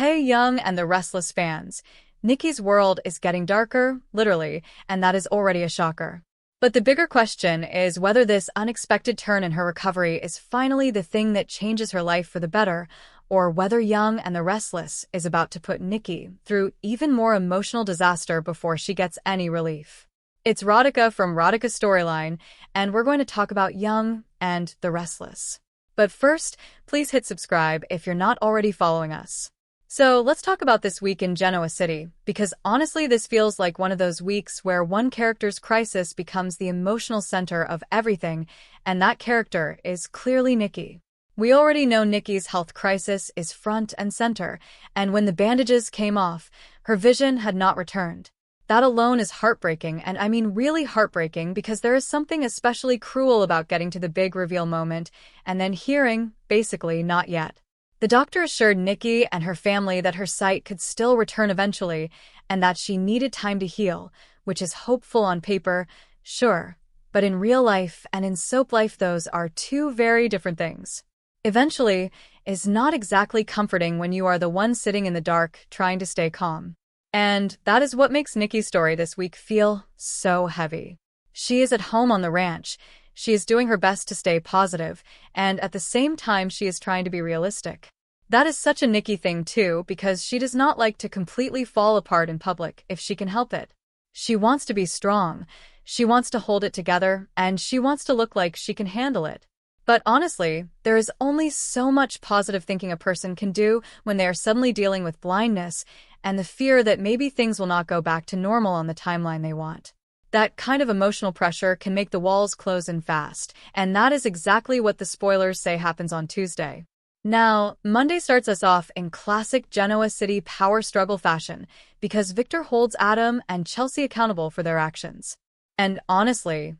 Hey, Young and the Restless fans. Nikki's world is getting darker, literally, and that is already a shocker. But the bigger question is whether this unexpected turn in her recovery is finally the thing that changes her life for the better, or whether Young and the Restless is about to put Nikki through even more emotional disaster before she gets any relief. It's Radhika from Radhika's Storyline, and we're going to talk about Young and the Restless. But first, please hit subscribe if you're not already following us. So let's talk about this week in Genoa City, because honestly this feels like one of those weeks where one character's crisis becomes the emotional center of everything, and that character is clearly Nikki. We already know Nikki's health crisis is front and center, and when the bandages came off, her vision had not returned. That alone is heartbreaking, and I mean really heartbreaking, because there is something especially cruel about getting to the big reveal moment and then hearing, basically, not yet. The doctor assured Nikki and her family that her sight could still return eventually and that she needed time to heal, which is hopeful on paper, sure, but in real life and in soap life those are two very different things. Eventually is not exactly comforting when you are the one sitting in the dark trying to stay calm. And that is what makes Nikki's story this week feel so heavy. She is at home on the ranch. She is doing her best to stay positive, and at the same time she is trying to be realistic. That is such a Nikki thing too, because she does not like to completely fall apart in public if she can help it. She wants to be strong, she wants to hold it together, and she wants to look like she can handle it. But honestly, there is only so much positive thinking a person can do when they are suddenly dealing with blindness and the fear that maybe things will not go back to normal on the timeline they want. That kind of emotional pressure can make the walls close in fast, and that is exactly what the spoilers say happens on Tuesday. Now, Monday starts us off in classic Genoa City power struggle fashion, because Victor holds Adam and Chelsea accountable for their actions. And honestly,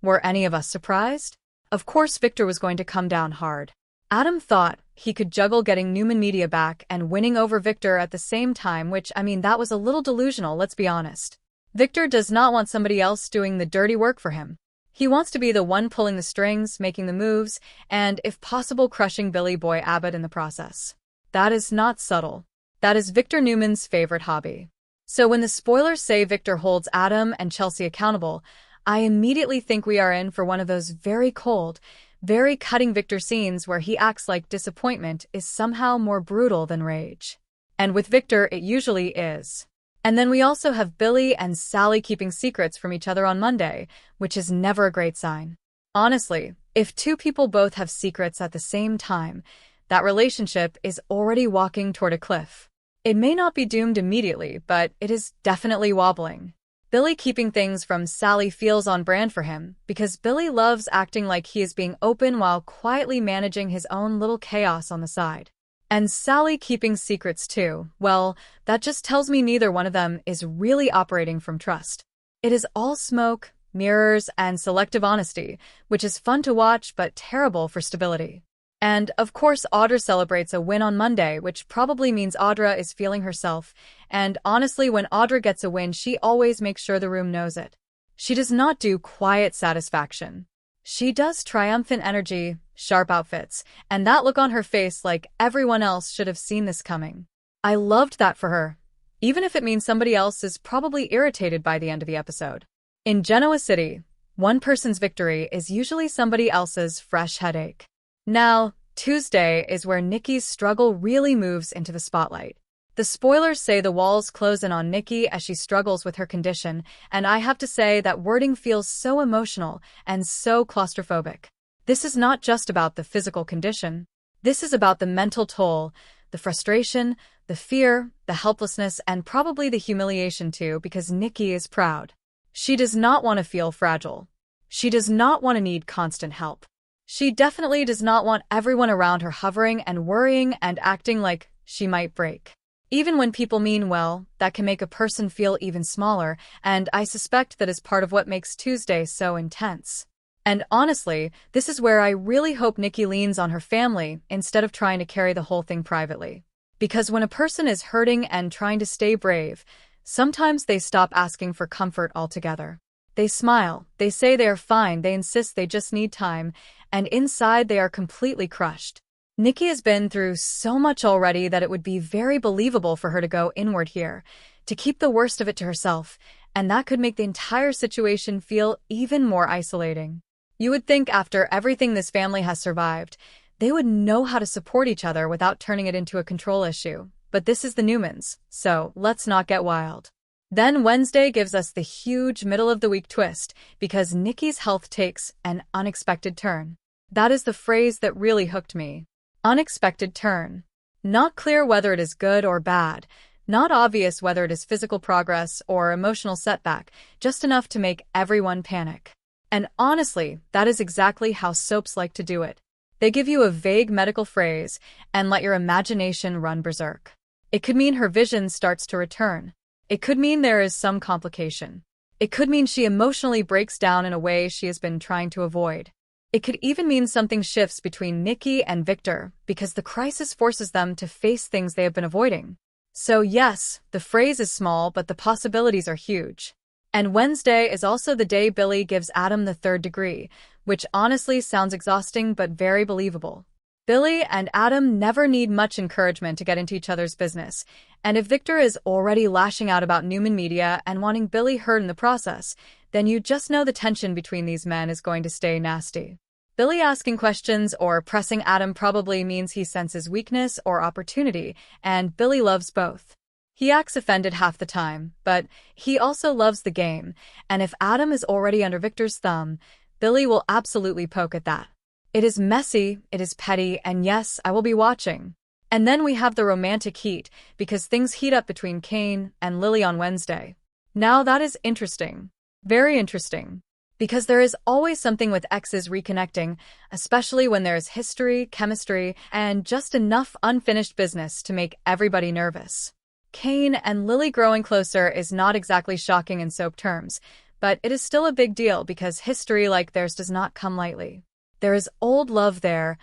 were any of us surprised? Of course Victor was going to come down hard. Adam thought he could juggle getting Newman media back and winning over Victor at the same time, which, I mean, that was a little delusional, let's be honest. Victor does not want somebody else doing the dirty work for him. He wants to be the one pulling the strings, making the moves, and, if possible, crushing Billy Boy Abbott in the process. That is not subtle. That is Victor Newman's favorite hobby. So when the spoilers say Victor holds Adam and Chelsea accountable, I immediately think we are in for one of those very cold, very cutting Victor scenes where he acts like disappointment is somehow more brutal than rage. And with Victor, it usually is. And then we also have Billy and Sally keeping secrets from each other on Monday, which is never a great sign. Honestly, if two people both have secrets at the same time, that relationship is already walking toward a cliff. It may not be doomed immediately, but it is definitely wobbling. Billy keeping things from Sally feels on brand for him, because Billy loves acting like he is being open while quietly managing his own little chaos on the side. And Sally keeping secrets too, well, that just tells me neither one of them is really operating from trust. It is all smoke, mirrors, and selective honesty, which is fun to watch but terrible for stability. And, of course, Audra celebrates a win on Monday, which probably means Audra is feeling herself, and honestly, when Audra gets a win, she always makes sure the room knows it. She does not do quiet satisfaction. She does triumphant energy, sharp outfits, and that look on her face like everyone else should have seen this coming. I loved that for her, even if it means somebody else is probably irritated by the end of the episode. In Genoa City, one person's victory is usually somebody else's fresh headache. Now, Tuesday is where Nikki's struggle really moves into the spotlight. The spoilers say the walls close in on Nikki as she struggles with her condition, and I have to say that wording feels so emotional and so claustrophobic. This is not just about the physical condition. This is about the mental toll, the frustration, the fear, the helplessness, and probably the humiliation too, because Nikki is proud. She does not want to feel fragile. She does not want to need constant help. She definitely does not want everyone around her hovering and worrying and acting like she might break. Even when people mean well, that can make a person feel even smaller, and I suspect that is part of what makes Tuesday so intense. And honestly, this is where I really hope Nikki leans on her family instead of trying to carry the whole thing privately. Because when a person is hurting and trying to stay brave, sometimes they stop asking for comfort altogether. They smile, they say they are fine, they insist they just need time, and inside they are completely crushed. Nikki has been through so much already that it would be very believable for her to go inward here, to keep the worst of it to herself, and that could make the entire situation feel even more isolating. You would think after everything this family has survived, they would know how to support each other without turning it into a control issue. But this is the Newmans, so let's not get wild. Then Wednesday gives us the huge middle-of-the-week twist because Nikki's health takes an unexpected turn. That is the phrase that really hooked me. Unexpected turn. Not clear whether it is good or bad, not obvious whether it is physical progress or emotional setback, just enough to make everyone panic. And honestly, that is exactly how soaps like to do it. They give you a vague medical phrase and let your imagination run berserk. It could mean her vision starts to return. It could mean there is some complication. It could mean she emotionally breaks down in a way she has been trying to avoid. It could even mean something shifts between Nikki and Victor because the crisis forces them to face things they have been avoiding. So yes, the phrase is small, but the possibilities are huge. And Wednesday is also the day Billy gives Adam the third degree, which honestly sounds exhausting but very believable. Billy and Adam never need much encouragement to get into each other's business, and if Victor is already lashing out about Newman Media and wanting Billy hurt in the process, then you just know the tension between these men is going to stay nasty. Billy asking questions or pressing Adam probably means he senses weakness or opportunity, and Billy loves both. He acts offended half the time, but he also loves the game, and if Adam is already under Victor's thumb, Billy will absolutely poke at that. It is messy, it is petty, and yes, I will be watching. And then we have the romantic heat, because things heat up between Kane and Lily on Wednesday. Now that is interesting. Very interesting. Because there is always something with exes reconnecting, especially when there is history, chemistry, and just enough unfinished business to make everybody nervous. Kane and Lily growing closer is not exactly shocking in soap terms, but it is still a big deal because history like theirs does not come lightly. There is old love there,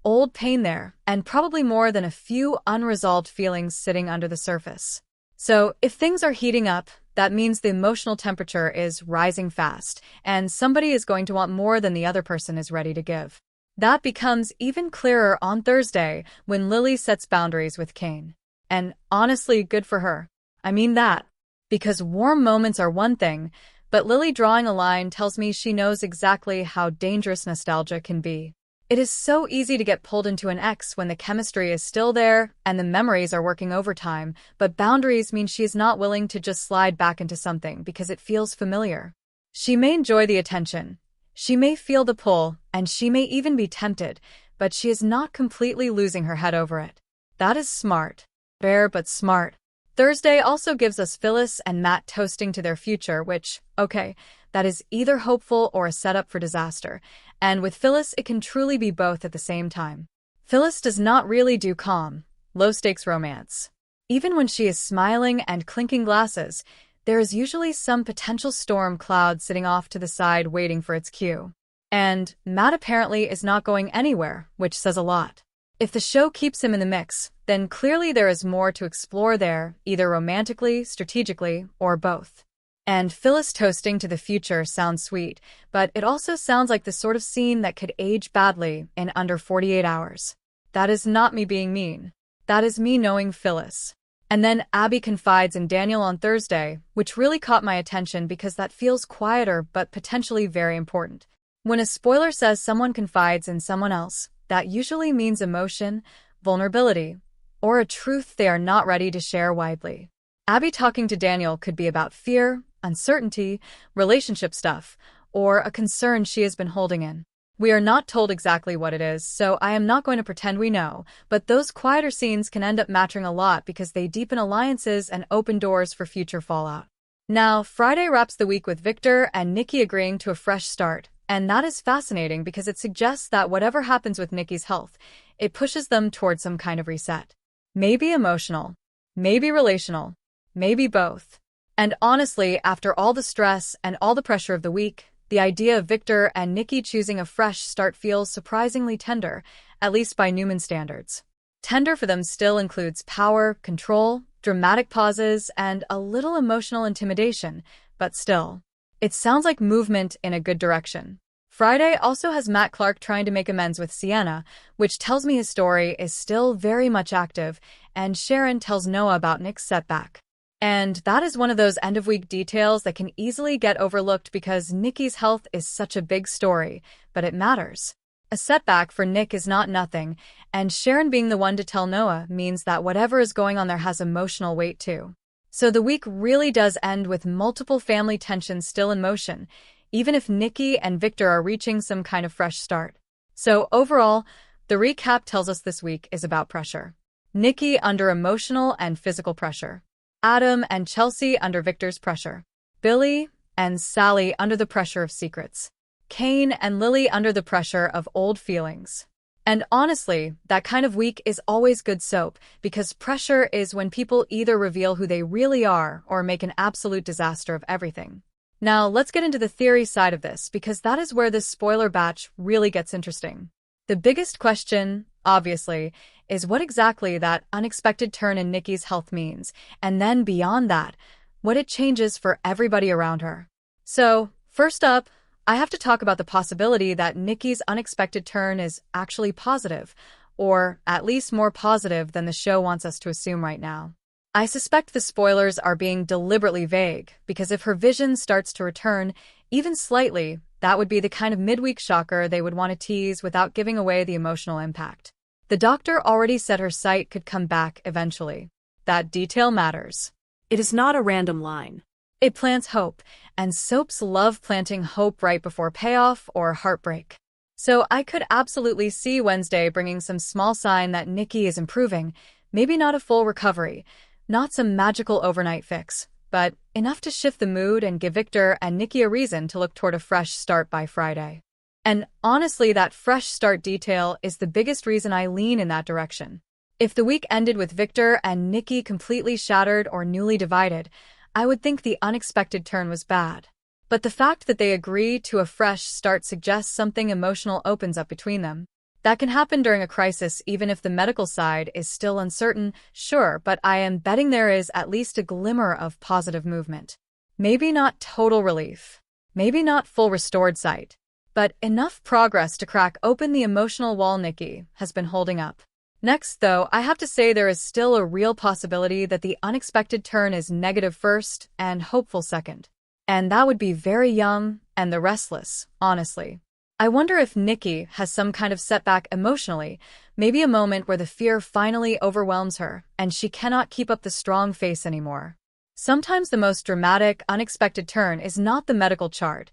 old pain there, and probably more than a few unresolved feelings sitting under the surface. So, if things are heating up, that means the emotional temperature is rising fast, and somebody is going to want more than the other person is ready to give. That becomes even clearer on Thursday when Lily sets boundaries with Kane. And honestly, good for her. I mean that. Because warm moments are one thing, but Lily drawing a line tells me she knows exactly how dangerous nostalgia can be. It is so easy to get pulled into an ex when the chemistry is still there and the memories are working overtime, but boundaries mean she is not willing to just slide back into something because it feels familiar. She may enjoy the attention, she may feel the pull, and she may even be tempted, but she is not completely losing her head over it. That is smart. Rare but smart. Thursday also gives us Phyllis and Matt toasting to their future, which, okay, that is either hopeful or a setup for disaster. And with Phyllis, it can truly be both at the same time. Phyllis does not really do calm, low-stakes romance. Even when she is smiling and clinking glasses, there is usually some potential storm cloud sitting off to the side waiting for its cue. And Matt apparently is not going anywhere, which says a lot. If the show keeps him in the mix, then clearly there is more to explore there, either romantically, strategically, or both. And Phyllis toasting to the future sounds sweet, but it also sounds like the sort of scene that could age badly in under 48 hours. That is not me being mean. That is me knowing Phyllis. And then Abby confides in Daniel on Thursday, which really caught my attention because that feels quieter but potentially very important. When a spoiler says someone confides in someone else, that usually means emotion, vulnerability, or a truth they are not ready to share widely. Abby talking to Daniel could be about fear, uncertainty, relationship stuff, or a concern she has been holding in. We are not told exactly what it is, so I am not going to pretend we know, but those quieter scenes can end up mattering a lot because they deepen alliances and open doors for future fallout. Now, Friday wraps the week with Victor and Nikki agreeing to a fresh start, and that is fascinating because it suggests that whatever happens with Nikki's health, it pushes them towards some kind of reset. Maybe emotional, maybe relational, maybe both. And honestly, after all the stress and all the pressure of the week, the idea of Victor and Nikki choosing a fresh start feels surprisingly tender, at least by Newman standards. Tender for them still includes power, control, dramatic pauses, and a little emotional intimidation, but still. It sounds like movement in a good direction. Friday also has Matt Clark trying to make amends with Sienna, which tells me his story is still very much active, and Sharon tells Noah about Nick's setback. And that is one of those end-of-week details that can easily get overlooked because Nikki's health is such a big story, but it matters. A setback for Nick is not nothing, and Sharon being the one to tell Noah means that whatever is going on there has emotional weight too. So the week really does end with multiple family tensions still in motion, even if Nikki and Victor are reaching some kind of fresh start. So overall, the recap tells us this week is about pressure. Nikki under emotional and physical pressure. Adam and Chelsea under Victor's pressure. Billy and Sally under the pressure of secrets. Kane and Lily under the pressure of old feelings. And honestly, that kind of week is always good soap, because pressure is when people either reveal who they really are or make an absolute disaster of everything. Now, let's get into the theory side of this, because that is where this spoiler batch really gets interesting. The biggest question, obviously, is what exactly that unexpected turn in Nikki's health means, and then beyond that, what it changes for everybody around her. So, first up, I have to talk about the possibility that Nikki's unexpected turn is actually positive, or at least more positive than the show wants us to assume right now. I suspect the spoilers are being deliberately vague, because if her vision starts to return, even slightly, that would be the kind of midweek shocker they would want to tease without giving away the emotional impact. The doctor already said her sight could come back eventually. That detail matters. It is not a random line. It plants hope, and soaps love planting hope right before payoff or heartbreak. So I could absolutely see Wednesday bringing some small sign that Nikki is improving, maybe not a full recovery, not some magical overnight fix, but enough to shift the mood and give Victor and Nikki a reason to look toward a fresh start by Friday. And honestly, that fresh start detail is the biggest reason I lean in that direction. If the week ended with Victor and Nikki completely shattered or newly divided, I would think the unexpected turn was bad. But the fact that they agree to a fresh start suggests something emotional opens up between them. That can happen during a crisis even if the medical side is still uncertain, sure, but I am betting there is at least a glimmer of positive movement. Maybe not total relief. Maybe not full restored sight. But enough progress to crack open the emotional wall Nikki has been holding up. Next, though, I have to say there is still a real possibility that the unexpected turn is negative first and hopeful second. And that would be very young and the Restless, honestly. I wonder if Nikki has some kind of setback emotionally, maybe a moment where the fear finally overwhelms her and she cannot keep up the strong face anymore. Sometimes the most dramatic, unexpected turn is not the medical chart.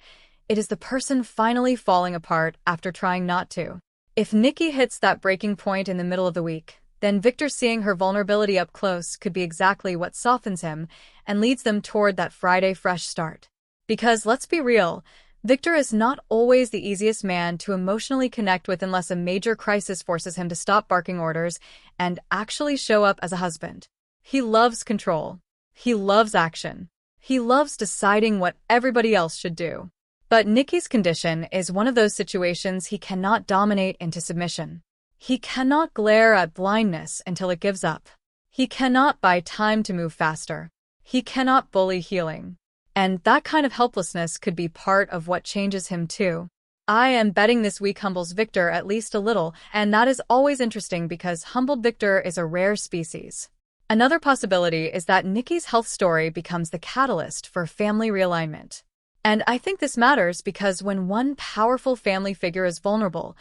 It is the person finally falling apart after trying not to. If Nikki hits that breaking point in the middle of the week, then Victor seeing her vulnerability up close could be exactly what softens him and leads them toward that Friday fresh start. Because let's be real, Victor is not always the easiest man to emotionally connect with unless a major crisis forces him to stop barking orders and actually show up as a husband. He loves control. He loves action. He loves deciding what everybody else should do. But Nikki's condition is one of those situations he cannot dominate into submission. He cannot glare at blindness until it gives up. He cannot buy time to move faster. He cannot bully healing. And that kind of helplessness could be part of what changes him too. I am betting this week humbles Victor at least a little, and that is always interesting because humbled Victor is a rare species. Another possibility is that Nikki's health story becomes the catalyst for family realignment. And I think this matters because when one powerful family figure is vulnerable,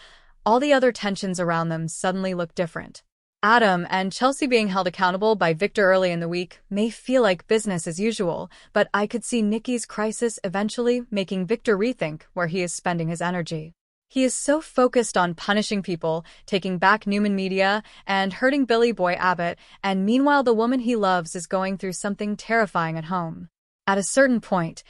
all the other tensions around them suddenly look different. Adam and Chelsea being held accountable by Victor early in the week may feel like business as usual, but I could see Nikki's crisis eventually making Victor rethink where he is spending his energy. He is so focused on punishing people, taking back Newman media, and hurting Billy Boy Abbott, and meanwhile the woman he loves is going through something terrifying at home. At a certain point,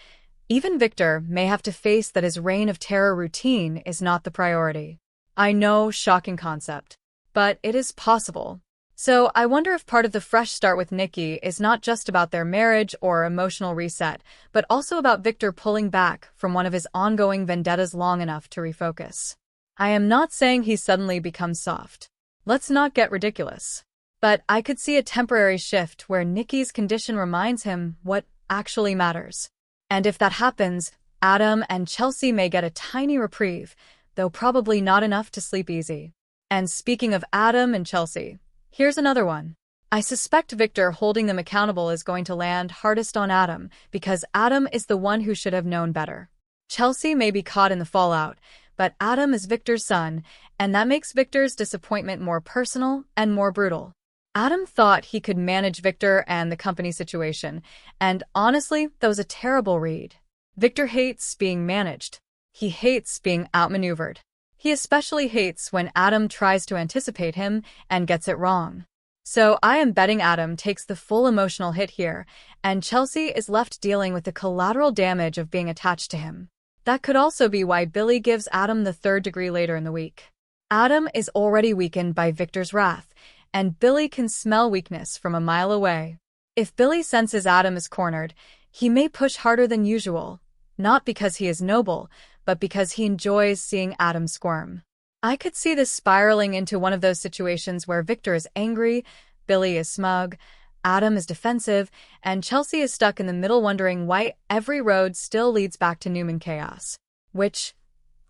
even Victor may have to face that his reign of terror routine is not the priority. I know, shocking concept. But it is possible. So I wonder if part of the fresh start with Nikki is not just about their marriage or emotional reset, but also about Victor pulling back from one of his ongoing vendettas long enough to refocus. I am not saying he suddenly becomes soft. Let's not get ridiculous. But I could see a temporary shift where Nikki's condition reminds him what actually matters. And if that happens, Adam and Chelsea may get a tiny reprieve, though probably not enough to sleep easy. And speaking of Adam and Chelsea, here's another one. I suspect Victor holding them accountable is going to land hardest on Adam, because Adam is the one who should have known better. Chelsea may be caught in the fallout, but Adam is Victor's son, and that makes Victor's disappointment more personal and more brutal. Adam thought he could manage Victor and the company situation, and honestly, that was a terrible read. Victor hates being managed. He hates being outmaneuvered. He especially hates when Adam tries to anticipate him and gets it wrong. So I am betting Adam takes the full emotional hit here, and Chelsea is left dealing with the collateral damage of being attached to him. That could also be why Billy gives Adam the third degree later in the week. Adam is already weakened by Victor's wrath, and Billy can smell weakness from a mile away. If Billy senses Adam is cornered, he may push harder than usual, not because he is noble, but because he enjoys seeing Adam squirm. I could see this spiraling into one of those situations where Victor is angry, Billy is smug, Adam is defensive, and Chelsea is stuck in the middle wondering why every road still leads back to Newman chaos. Which,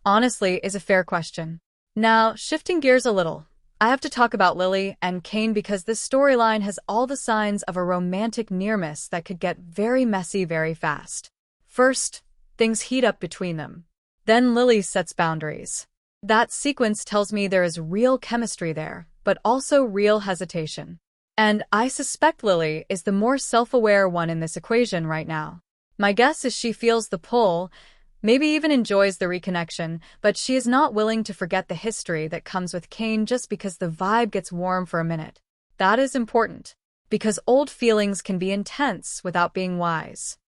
honestly, is a fair question. Now, shifting gears a little, I have to talk about Lily and Kane because this storyline has all the signs of a romantic near-miss that could get very messy very fast. First, things heat up between them. Then Lily sets boundaries. That sequence tells me there is real chemistry there, but also real hesitation. And I suspect Lily is the more self-aware one in this equation right now. My guess is she feels the pull, maybe even enjoys the reconnection, but she is not willing to forget the history that comes with Kane just because the vibe gets warm for a minute. That is important, because old feelings can be intense without being wise.